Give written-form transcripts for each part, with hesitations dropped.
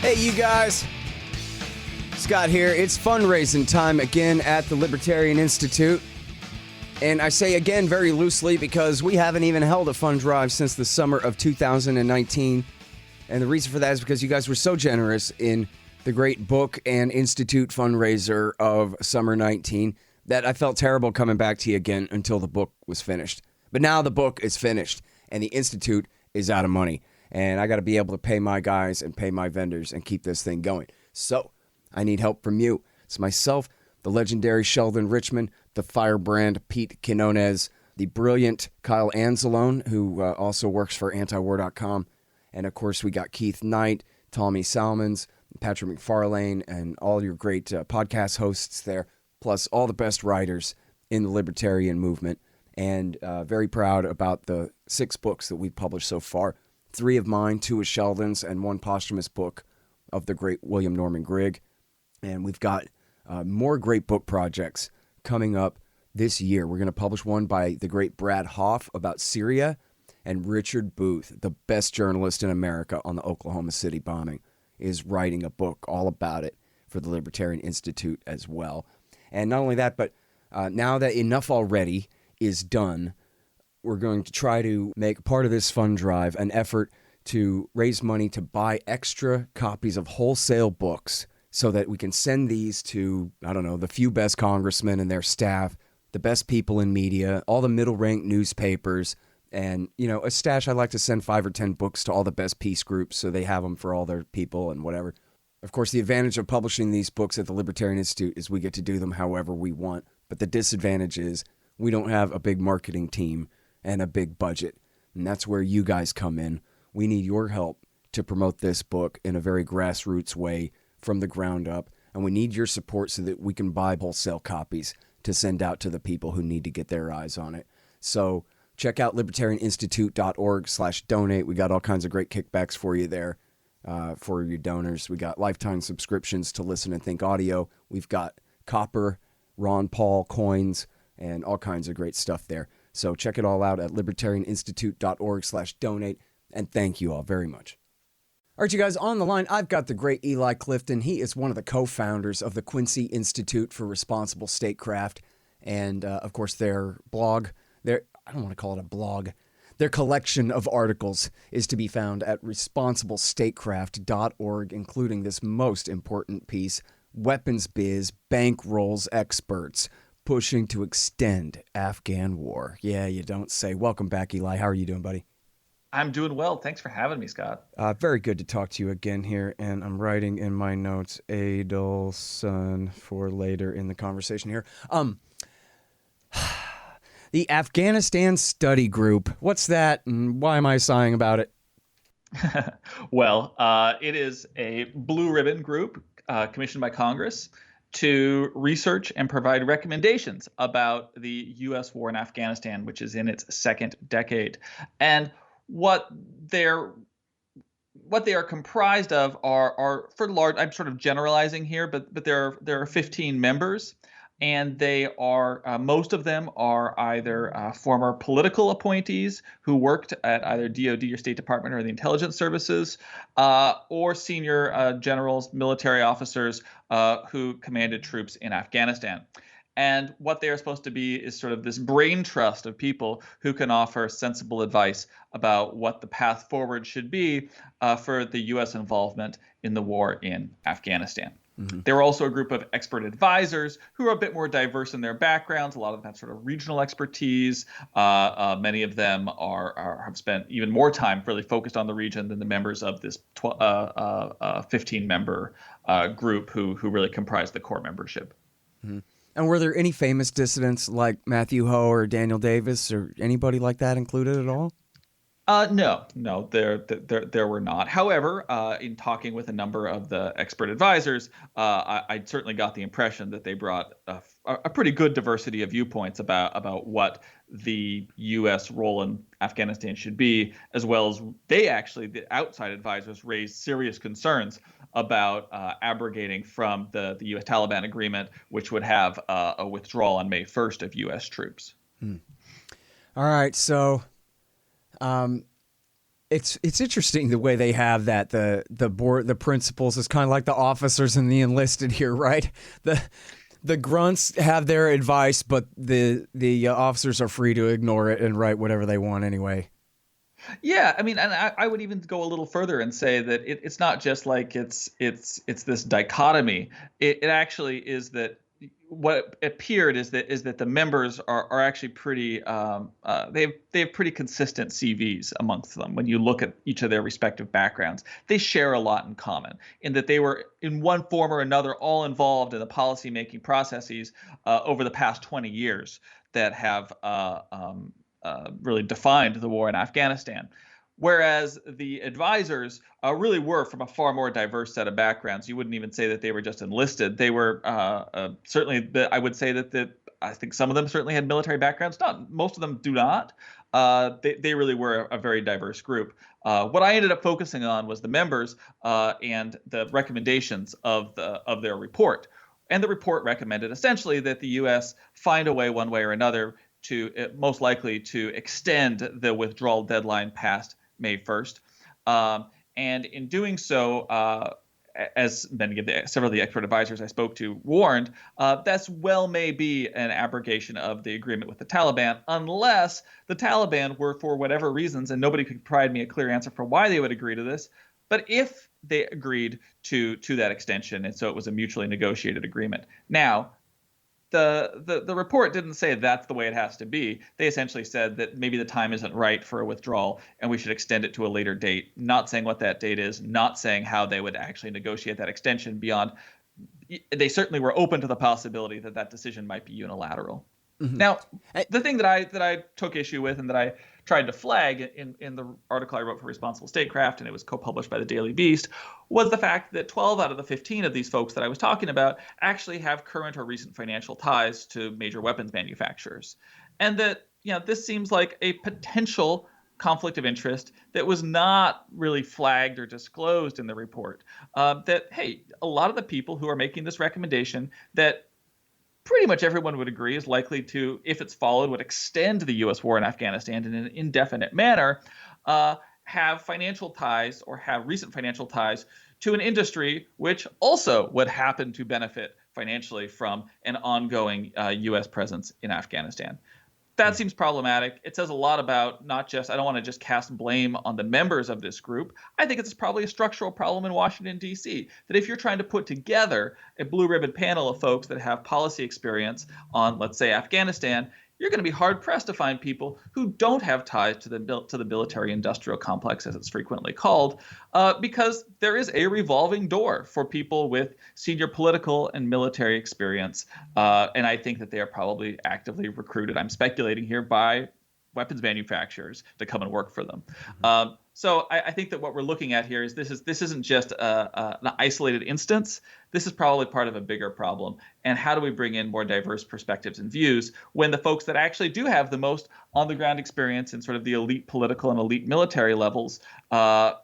Hey, you guys. Scott here. It's fundraising time again at the Libertarian Institute. And I say again very loosely because we haven't even held a fund drive since the summer of 2019. And the reason for that is because you guys were so generous in the great book and institute fundraiser of summer 19 that I felt terrible coming back to you again until the book was finished. But now the book is finished and the institute is out of money. And I got to be able to pay my guys and pay my vendors and keep this thing going. So I need help from you. It's myself, the legendary Sheldon Richmond, the firebrand Pete Quinones, the brilliant Kyle Anzalone, who also works for antiwar.com. And of course, we got Keith Knight, Tommy Salmons, Patrick McFarlane, and all your great podcast hosts there, plus all the best writers in the libertarian movement. And very proud about the 6 books that we've published so far. 3 of mine, 2 of Sheldon's, and 1 posthumous book of the great William Norman Grigg. And we've got more great book projects coming up this year. We're going to publish one by the great Brad Hoff about Syria, and Richard Booth, the best journalist in America on the Oklahoma City bombing, is writing a book all about it for the Libertarian Institute as well. And not only that, but now that Enough Already is done, we're going to try to make part of this fund drive an effort to raise money to buy extra copies of wholesale books so that we can send these to, I don't know, the few best congressmen and their staff, the best people in media, all the middle-ranked newspapers, and, you know, a stash. I like to send 5 or 10 books to all the best peace groups so they have them for all their people and whatever. Of course, the advantage of publishing these books at the Libertarian Institute is we get to do them however we want. But the disadvantage is we don't have a big marketing team and a big budget. And that's where you guys come in. We need your help to promote this book in a very grassroots way from the ground up. And we need your support so that we can buy wholesale copies to send out to the people who need to get their eyes on it. So check out libertarianinstitute.org/donate. We got all kinds of great kickbacks for you there for your donors. We got lifetime subscriptions to Listen and Think Audio. We've got Copper, Ron Paul coins, and all kinds of great stuff there. So check it all out at libertarianinstitute.org/donate. And thank you all very much. All right, you guys, on the line, I've got the great Eli Clifton. He is one of the co-founders of the Quincy Institute for Responsible Statecraft. And, of course, their blog, I don't want to call it a blog, their collection of articles is to be found at responsiblestatecraft.org, including this most important piece, Weapons Biz Bankrolls Experts Pushing to Extend Afghan War. Yeah, you don't say. Welcome back, Eli. How are you doing, buddy? I'm doing well. Thanks for having me, Scott. Very good to talk to you again here, and I'm writing in my notes Adelson for later in the conversation here. The Afghanistan Study Group. What's that, and why am I sighing about it? Well, it is a blue ribbon group commissioned by Congress to research and provide recommendations about the U.S. war in Afghanistan, which is in its 2nd decade. And what they are comprised of are for large. I'm sort of generalizing here, but there are 15 members, and they are most of them are either former political appointees who worked at either DoD or State Department or the intelligence services, or senior generals, military officers who commanded troops in Afghanistan. And what they are supposed to be is sort of this brain trust of people who can offer sensible advice about what the path forward should be for the U.S. involvement in the war in Afghanistan. Mm-hmm. There are also a group of expert advisors who are a bit more diverse in their backgrounds. A lot of them have sort of regional expertise. Many of them have spent even more time really focused on the region than the members of this 15-member group who really comprise the core membership. Mm-hmm. And were there any famous dissidents like Matthew Ho or Daniel Davis or anybody like that included at all? No, there were not. However, in talking with a number of the expert advisors, I certainly got the impression that they brought a pretty good diversity of viewpoints about what the U.S. role in Afghanistan should be, as well as the outside advisors raised serious concerns about abrogating from the U.S. Taliban agreement, which would have a withdrawal on May 1st of U.S. troops. All right, so It's interesting the way they have that the board, the principals is kind of like the officers and the enlisted here, right? The grunts have their advice, but the officers are free to ignore it and write whatever they want anyway. Yeah, I mean, and I would even go a little further and say that it's not just like it's this dichotomy. It actually is that what appeared is that the members are actually pretty they have pretty consistent CVs amongst them. When you look at each of their respective backgrounds, they share a lot in common in that they were in one form or another all involved in the policy making processes over the past 20 years that have really defined the war in Afghanistan. Whereas the advisors really were from a far more diverse set of backgrounds. You wouldn't even say that they were just enlisted. They were certainly, I would say that I think some of them certainly had military backgrounds. Not most of them do not. They really were a very diverse group. What I ended up focusing on was the members and the recommendations of their report. And the report recommended essentially that the U.S. find a way, one way or another, to most likely to extend the withdrawal deadline past May 1st. And in doing so, as several of the expert advisors I spoke to warned, that's well may be an abrogation of the agreement with the Taliban, unless the Taliban were, for whatever reasons, and nobody could provide me a clear answer for why they would agree to this, but if they agreed to that extension, and so it was a mutually negotiated agreement. Now, the report didn't say that's the way it has to be. They essentially said that maybe the time isn't right for a withdrawal and we should extend it to a later date, not saying what that date is, not saying how they would actually negotiate that extension beyond. They certainly were open to the possibility that that decision might be unilateral. Mm-hmm. Now, the thing that I took issue with and that I tried to flag in the article I wrote for Responsible Statecraft, and it was co-published by the Daily Beast, was the fact that 12 out of the 15 of these folks that I was talking about actually have current or recent financial ties to major weapons manufacturers. And that, this seems like a potential conflict of interest that was not really flagged or disclosed in the report. That, hey, a lot of the people who are making this recommendation that pretty much everyone would agree is likely to, if it's followed, would extend the U.S. war in Afghanistan in an indefinite manner, have financial ties or have recent financial ties to an industry which also would happen to benefit financially from an ongoing U.S. presence in Afghanistan. That seems problematic. It says a lot about not just, I don't want to just cast blame on the members of this group. I think it's probably a structural problem in Washington, D.C., that if you're trying to put together a blue ribbon panel of folks that have policy experience on, let's say, Afghanistan, you're going to be hard-pressed to find people who don't have ties to the military-industrial complex, as it's frequently called, because there is a revolving door for people with senior political and military experience. And I think that they are probably actively recruited, I'm speculating here, by weapons manufacturers to come and work for them. Mm-hmm. So I think that what we're looking at here is this isn't just an isolated instance. This is probably part of a bigger problem. And how do we bring in more diverse perspectives and views when the folks that actually do have the most on-the-ground experience in sort of the elite political and elite military levels are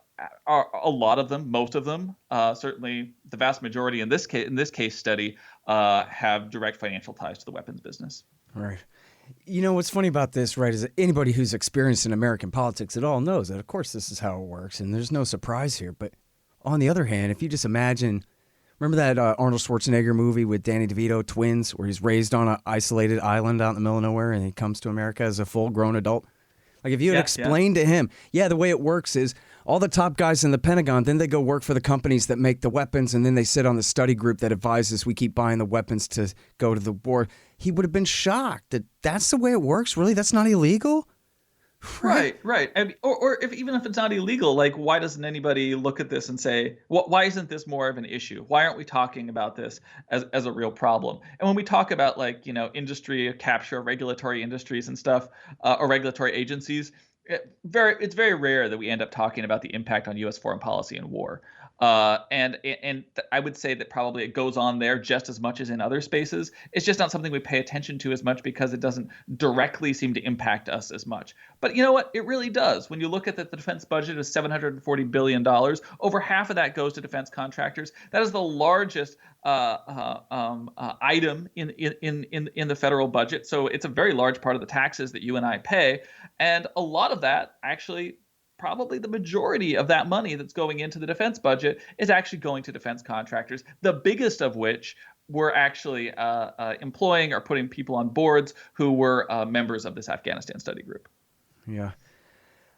a lot of them, most of them, certainly the vast majority in this case study have direct financial ties to the weapons business. All right. What's funny about this, right, is that anybody who's experienced in American politics at all knows that, of course, this is how it works, and there's no surprise here. But on the other hand, if you just imagine, remember that Arnold Schwarzenegger movie with Danny DeVito, Twins, where he's raised on an isolated island out in the middle of nowhere, and he comes to America as a full-grown adult? Like, if you had explained to him, the way it works is all the top guys in the Pentagon, then they go work for the companies that make the weapons, and then they sit on the study group that advises we keep buying the weapons to go to the war. He would have been shocked that that's the way it works. Really? That's not illegal? Right. I mean, or even if it's not illegal, like, why doesn't anybody look at this and say, why isn't this more of an issue? Why aren't we talking about this as a real problem? And when we talk about, like, industry capture, regulatory industries and stuff, or regulatory agencies, it's very rare that we end up talking about the impact on U.S. foreign policy and war. And I would say that probably it goes on there just as much as in other spaces. It's just not something we pay attention to as much because it doesn't directly seem to impact us as much. But you know what? It really does. When you look at the defense budget is $740 billion, over half of that goes to defense contractors. That is the largest item in the federal budget. So it's a very large part of the taxes that you and I pay. And a lot of that actually probably the majority of that money that's going into the defense budget is actually going to defense contractors, the biggest of which were actually employing or putting people on boards who were members of this Afghanistan study group. Yeah.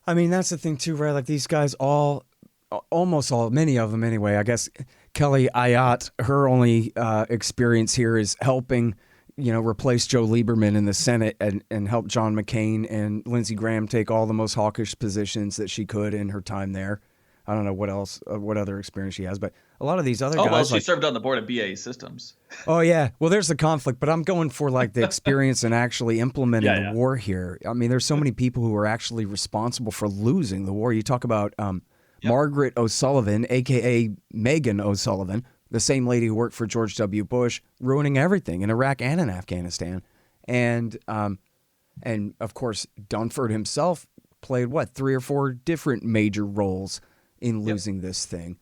I mean, that's the thing too, right? Like these guys almost all, many of them anyway, I guess Kelly Ayotte, her only experience here is helping, replace Joe Lieberman in the Senate and help John McCain and Lindsey Graham take all the most hawkish positions that she could in her time there. I don't know what else, what other experience she has, but a lot of these other guys. Oh, well, she served on the board of BAE Systems. Oh, yeah. Well, there's the conflict, but I'm going for like the experience in actually implementing the war here. I mean, there's so many people who are actually responsible for losing the war. You talk about Margaret O'Sullivan, a.k.a. Megan O'Sullivan, the same lady who worked for George W. Bush, ruining everything in Iraq and in Afghanistan. And of course, Dunford himself played, 3 or 4 different major roles in losing this thing.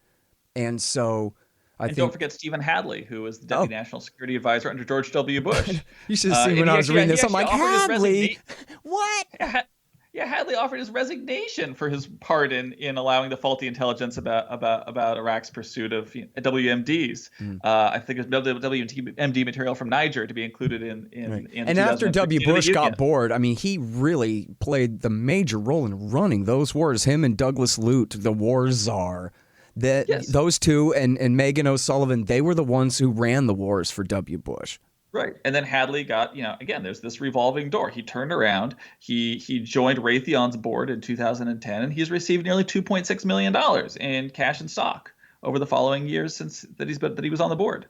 And so I think... don't forget Stephen Hadley, who was the Deputy National Security Advisor under George W. Bush. You should have seen when I was reading this. I'm like, Hadley? What? Yeah, Hadley offered his resignation for his part in allowing the faulty intelligence about Iraq's pursuit of WMDs. I think it was WMD material from Niger to be included in and after W. Bush got bored, I mean, he really played the major role in running those wars. Him and Douglas Lute, the war czar. Those two and Megan O'Sullivan, they were the ones who ran the wars for W. Bush. Right. And then Hadley got, again, there's this revolving door. He turned around. He joined Raytheon's board in 2010, and he's received nearly $2.6 million in cash and stock over the following years since that he was on the board.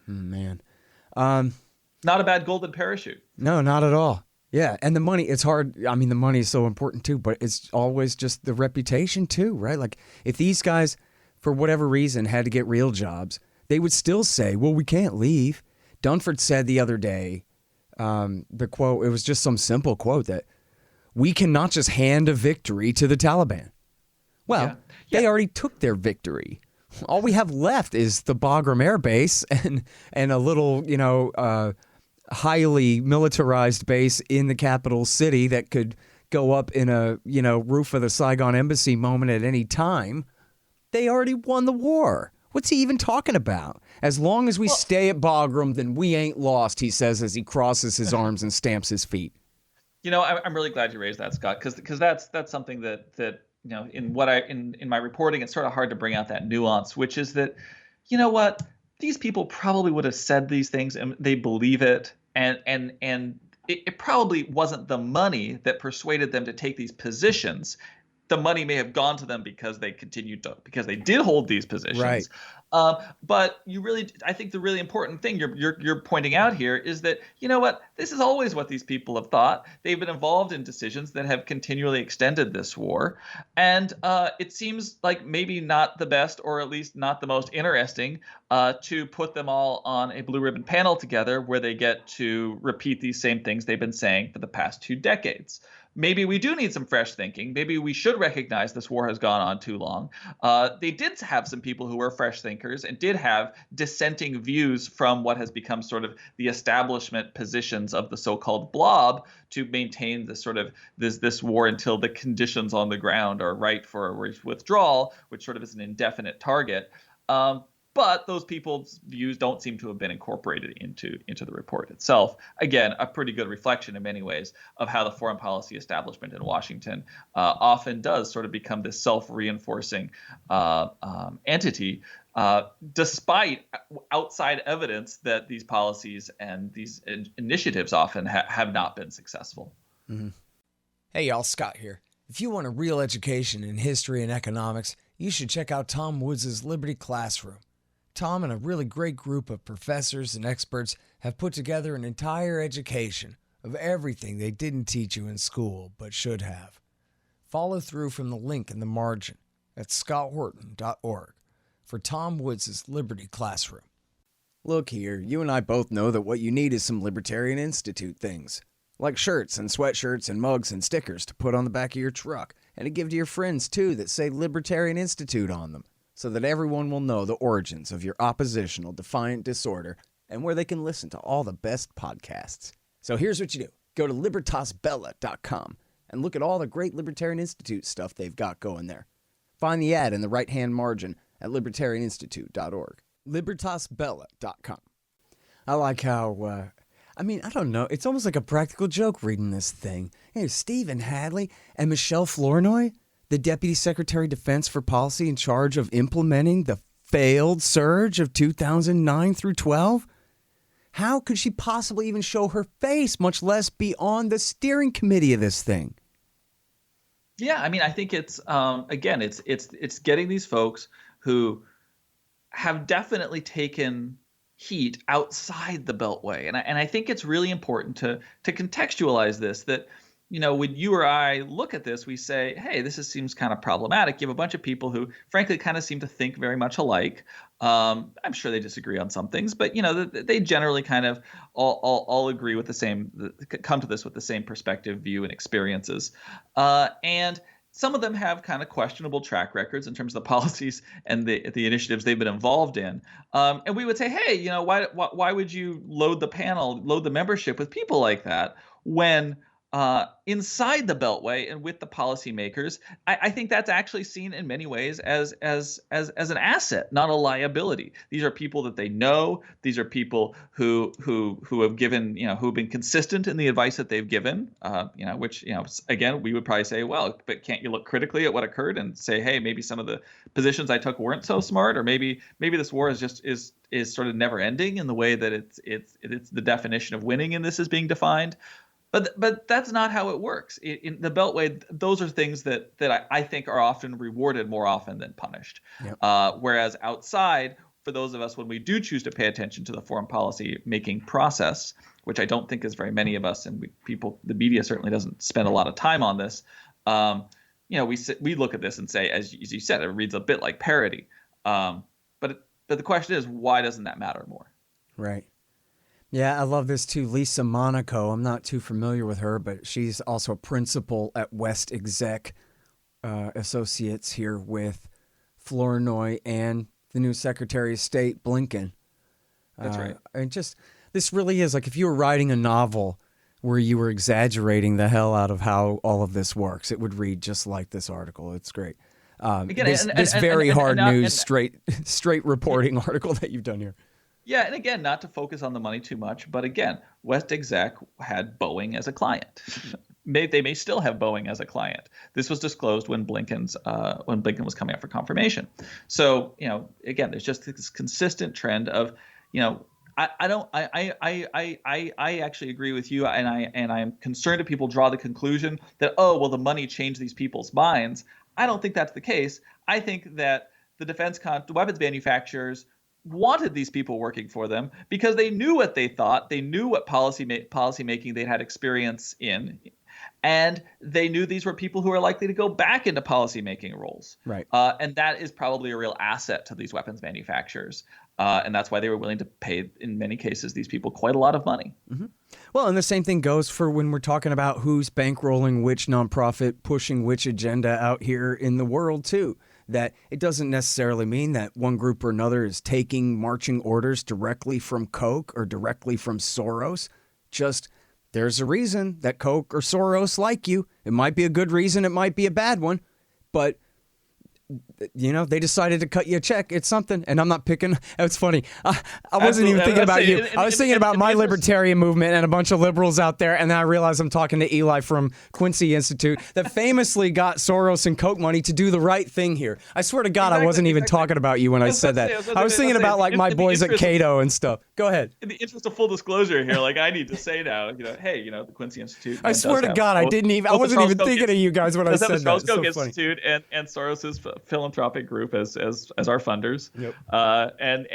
Man. Not a bad golden parachute. No, not at all. Yeah. And the money, it's hard. I mean, the money is so important too, but it's always just the reputation too, right? Like if these guys, for whatever reason, had to get real jobs, they would still say, well, we can't leave. Dunford said the other day, the quote, it was just some simple quote that we cannot just hand a victory to the Taliban. Well, they already took their victory. All we have left is the Bagram Air Base and a little, highly militarized base in the capital city that could go up in a, roof of the Saigon embassy moment at any time. They already won the war. What's he even talking about? As long as we stay at Bagram, then we ain't lost, he says as he crosses his arms and stamps his feet. I'm really glad you raised that, Scott, because that's something that in my reporting, it's sort of hard to bring out that nuance, which is that, these people probably would have said these things and they believe it, and it probably wasn't the money that persuaded them to take these positions. The money may have gone to them because they did hold these positions. Right. But I think the really important thing you're pointing out here is that, this is always what these people have thought. They've been involved in decisions that have continually extended this war. And it seems like maybe not the best, or at least not the most interesting, to put them all on a blue ribbon panel together where they get to repeat these same things they've been saying for the past 2 decades. Maybe we do need some fresh thinking. Maybe we should recognize this war has gone on too long. They did have some people who were fresh thinkers and did have dissenting views from what has become sort of the establishment positions of the so-called blob to maintain this sort of this war until the conditions on the ground are right for a withdrawal, which sort of is an indefinite target. But those people's views don't seem to have been incorporated into the report itself. Again, a pretty good reflection in many ways of how the foreign policy establishment in Washington often does sort of become this self-reinforcing entity, despite outside evidence that these policies and these initiatives often have not been successful. Mm-hmm. Hey, y'all, Scott here. If you want a real education in history and economics, you should check out Tom Woods' Liberty Classroom. Tom and a really great group of professors and experts have put together an entire education of everything they didn't teach you in school but should have. Follow through from the link in the margin at scotthorton.org for Tom Woods' Liberty Classroom. Look here, you and I both know that what you need is some Libertarian Institute things, like shirts and sweatshirts and mugs and stickers to put on the back of your truck and to give to your friends too that say Libertarian Institute on them, so that everyone will know the origins of your oppositional defiant disorder and where they can listen to all the best podcasts. So here's what you do. Go to libertasbella.com And look at all the great Libertarian Institute stuff they've got going there. Find the ad in the right-hand margin at libertarianinstitute.org. libertasbella.com. I like how, I don't know. It's almost like a practical joke reading this thing. Hey, Stephen Hadley and Michelle Flournoy, the Deputy Secretary of Defense for Policy in charge of implementing the failed surge of 2009 through 12? How could she possibly even show her face, much less be on the steering committee of this thing? Yeah, I mean, I think it's again, it's getting these folks who have definitely taken heat outside the Beltway, and I think it's really important to contextualize this. That when you or I look at this, we say, hey, seems kind of problematic. You have a bunch of people who, frankly, kind of seem to think very much alike. I'm sure they disagree on some things, but they generally kind of all agree with the same, come to this with the same perspective, view, and experiences. And some of them have kind of questionable track records in terms of the policies and the initiatives they've been involved in. And we would say, hey, why would you load the membership with people like that when inside the Beltway and with the policymakers? I think that's actually seen in many ways as an asset, not a liability. These are people that they know. These are people who have given, who've been consistent in the advice that they've given. Which again, we would probably say, well, but can't you look critically at what occurred and say, hey, maybe some of the positions I took weren't so smart, or maybe this war is sort of never ending in the way that it's the definition of winning in this is being defined. But that's not how it works. In the Beltway, those are things that I think are often rewarded more often than punished. Yep. Whereas outside, for those of us, when we do choose to pay attention to the foreign policy making process, which I don't think is very many of us, and the media certainly doesn't spend a lot of time on this. We look at this and say, as you said, it reads a bit like parody. But the question is, why doesn't that matter more? Right. Yeah, I love this too. Lisa Monaco, I'm not too familiar with her, but she's also a principal at West Exec Associates here with Flournoy and the new Secretary of State, Blinken. That's right. And this really is like if you were writing a novel where you were exaggerating the hell out of how all of this works, it would read just like this article. It's great. This very hard news, straight reporting article that you've done here. Yeah, and again, not to focus on the money too much, but again, West Exec had Boeing as a client. They may still have Boeing as a client. This was disclosed when Blinken was coming up for confirmation. So, again, there's just this consistent trend of, I actually agree with you, and I'm concerned that people draw the conclusion that, oh, well, the money changed these people's minds. I don't think that's the case. I think that the weapons manufacturers wanted these people working for them because they knew what they thought, they knew what policy making they had experience in, and they knew these were people who are likely to go back into policy making roles. Right. And that is probably a real asset to these weapons manufacturers. And that's why they were willing to pay, in many cases, these people quite a lot of money. Mm-hmm. Well, and the same thing goes for when we're talking about who's bankrolling which nonprofit, pushing which agenda out here in the world, too. That it doesn't necessarily mean that one group or another is taking marching orders directly from Koch or directly from Soros. Just there's a reason that Koch or Soros like you. It might be a good reason. It might be a bad one. But they decided to cut you a check. It's something. And I'm not picking. It's funny. I wasn't even thinking about you. I was thinking about my libertarian movement and a bunch of liberals out there. And then I realized I'm talking to Eli from Quincy Institute that famously got Soros and Koch money to do the right thing here. I swear to God, I wasn't even talking about you when I said that. I was thinking about like my boys at Cato and stuff. Go ahead. In the interest of full disclosure here, like I need to say now, hey, the Quincy Institute. I swear to God, I wasn't even thinking of you guys when I said that. The Koch Institute and Soros's philanthropic group as our funders. Yep. And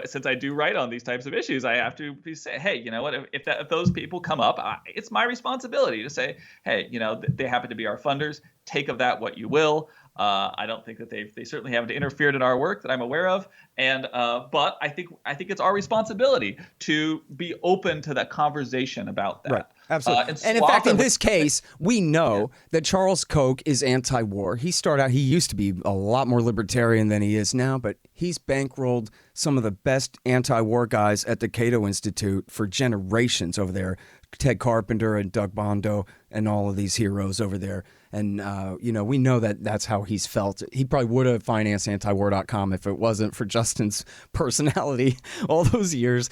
since I do write on these types of issues, I have to say, hey, you know what? If those people come up, it's my responsibility to say, hey, they happen to be our funders. Take of that what you will. I don't think that they certainly haven't interfered in our work that I'm aware of, but I think it's our responsibility to be open to that conversation about that. Right. Absolutely. And in fact, in this case, we know that Charles Koch is anti-war. He used to be a lot more libertarian than he is now, but he's bankrolled some of the best anti-war guys at the Cato Institute for generations over there, Ted Carpenter and Doug Bondo and all of these heroes over there. And, we know that that's how he's felt. He probably would have financed antiwar.com if it wasn't for Justin's personality all those years.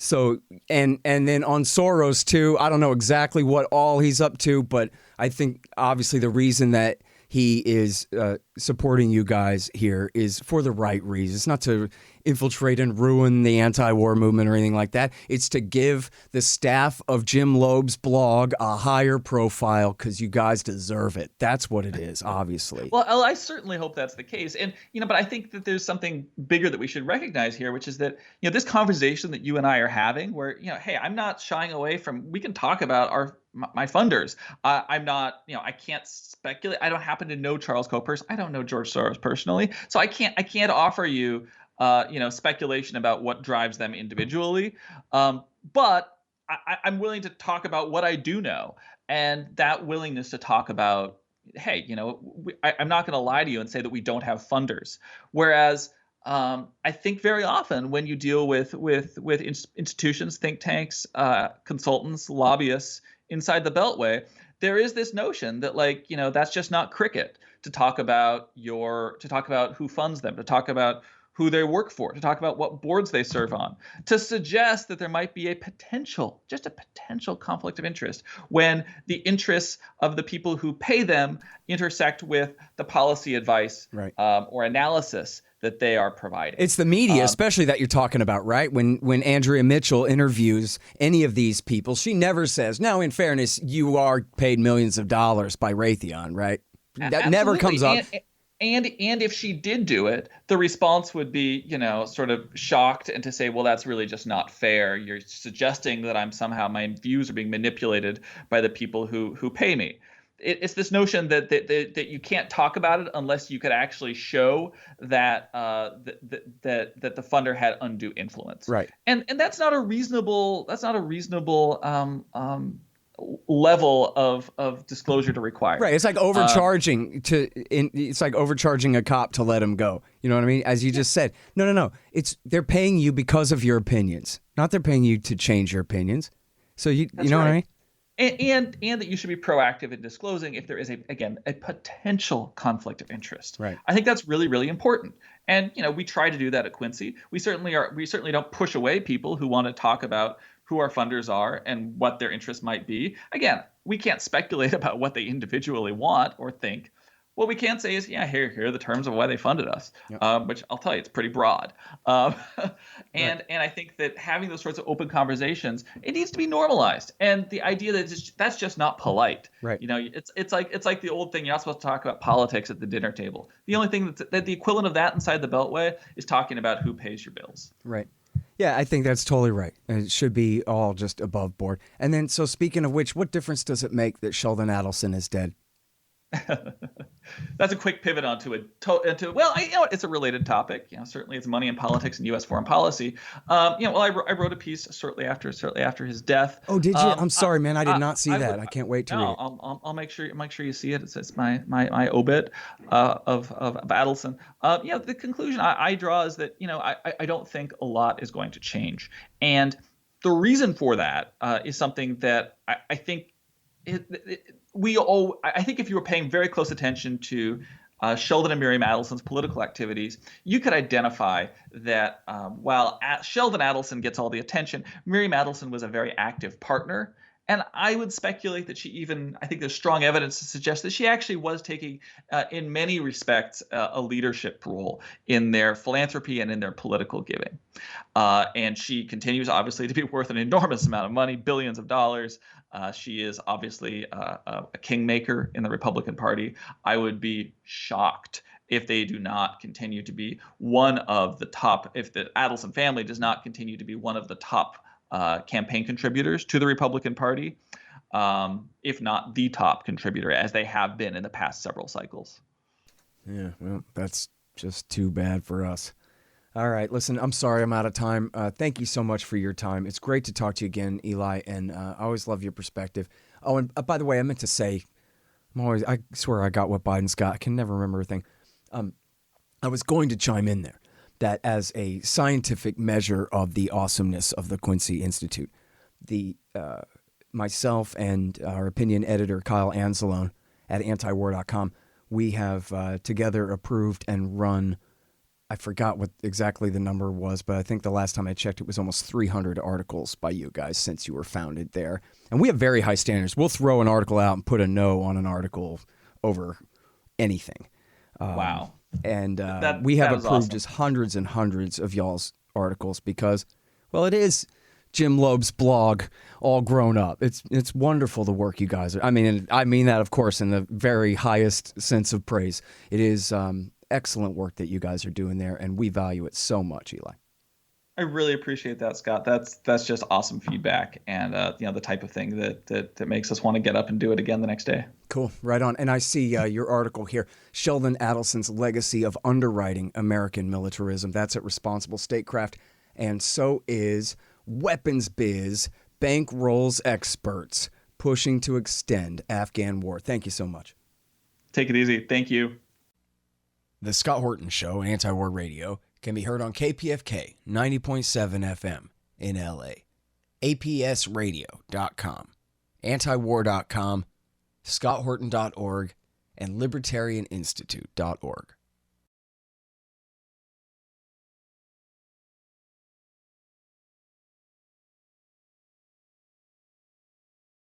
So, and then on Soros too, I don't know exactly what all he's up to, but I think obviously the reason that he is supporting you guys here is for the right reasons. It's not to infiltrate and ruin the anti-war movement or anything like that. It's to give the staff of Jim Loeb's blog a higher profile because you guys deserve it. That's what it is, obviously. Well, I certainly hope that's the case. And, but I think that there's something bigger that we should recognize here, which is that, this conversation that you and I are having where, hey, I'm not shying away from, we can talk about my funders. I'm not, I can't speculate. I don't happen to know Charles Koch personally. I don't know George Soros personally. So I can't offer you, speculation about what drives them individually. But I'm willing to talk about what I do know, and that willingness to talk about, hey, I'm not going to lie to you and say that we don't have funders. Whereas I think very often when you deal with institutions, think tanks, consultants, lobbyists inside the Beltway, there is this notion that that's just not cricket to talk about who funds them, to talk about who they work for, to talk about what boards they serve on, to suggest that there might be a potential conflict of interest when the interests of the people who pay them intersect with the policy advice or analysis that they are providing. It's the media, especially that you're talking about, right? When Andrea Mitchell interviews any of these people, she never says, "No, in fairness, you are paid millions of dollars by Raytheon," right? That Absolutely. never comes up. And if she did do it, the response would be, sort of shocked and to say, well, that's really just not fair. You're suggesting that my views are being manipulated by the people who pay me. It's this notion that you can't talk about it unless you could actually show that that the funder had undue influence. Right. And that's not a reasonable level of disclosure to require. Right. It's like overcharging it's like overcharging a cop to let him go. You know what I mean? As you just said. No. They're paying you because of your opinions. Not they're paying you to change your opinions. So you know what I mean? And that you should be proactive in disclosing if there is a potential conflict of interest. Right. I think that's really, really important. And we try to do that at Quincy. We certainly don't push away people who want to talk about who our funders are and what their interests might be. Again, we can't speculate about what they individually want or think. What we can say is, here are the terms of why they funded us, which I'll tell you, it's pretty broad. And I think that having those sorts of open conversations, it needs to be normalized. And the idea that that's just not polite. Right. It's like the old thing, you're not supposed to talk about politics at the dinner table. The only thing that the equivalent of that inside the Beltway is talking about who pays your bills. Right. Yeah, I think that's totally right. It should be all just above board. And then, so speaking of which, what difference does it make that Sheldon Adelson is dead? That's a quick pivot onto it's a related topic. Certainly it's money and politics and U.S. foreign policy. I wrote a piece shortly after his death. Oh, did you? I'm sorry, man. I did not see that. I can't wait to read it. I'll make sure you see it. It's my obit of Adelson. The conclusion I draw is that I don't think a lot is going to change, and the reason for that is something that I think I think if you were paying very close attention to Sheldon and Miriam Adelson's political activities, you could identify that while Sheldon Adelson gets all the attention, Miriam Adelson was a very active partner. And I would speculate that I think there's strong evidence to suggest that she actually was taking, in many respects, a leadership role in their philanthropy and in their political giving. And she continues, obviously, to be worth an enormous amount of money, billions of dollars. She is obviously a kingmaker in the Republican Party. I would be shocked if they do not continue to be one of the top, if the Adelson family does not continue to be one of the top campaign contributors to the Republican Party, if not the top contributor, as they have been in the past several cycles. Yeah, well, that's just too bad for us. All right, listen, I'm sorry I'm out of time. Thank you so much for your time. It's great to talk to you again, Eli, and I always love your perspective. Oh, and by the way, I meant to say, I swear I got what Biden's got. I can never remember a thing. I was going to chime in there that as a scientific measure of the awesomeness of the Quincy Institute, myself and our opinion editor, Kyle Anzalone at antiwar.com, we have together approved and run, I forgot what exactly the number was, but I think the last time I checked, it was almost 300 articles by you guys since you were founded there. And we have very high standards. We'll throw an article out and put a no on an article over anything. Wow. And we have approved awesome. just hundreds and hundreds of y'all's articles because, well, it is Jim Loeb's blog all grown up. It's wonderful the work you guys are. I mean that, of course, in the very highest sense of praise. It is excellent work that you guys are doing there, and we value it so much, Eli. I really appreciate that, Scott. That's just awesome feedback, and the type of thing that makes us want to get up and do it again the next day. Cool, right on. And I see your article here, Sheldon Adelson's Legacy of Underwriting American Militarism. That's at Responsible Statecraft, and so is Weapons Biz Bankrolls Experts pushing to extend Afghan war. Thank you so much. Take it easy. Thank you. The Scott Horton Show, Anti-War Radio, can be heard on KPFK 90.7 FM in LA, APSradio.com, antiwar.com, scotthorton.org, and libertarianinstitute.org.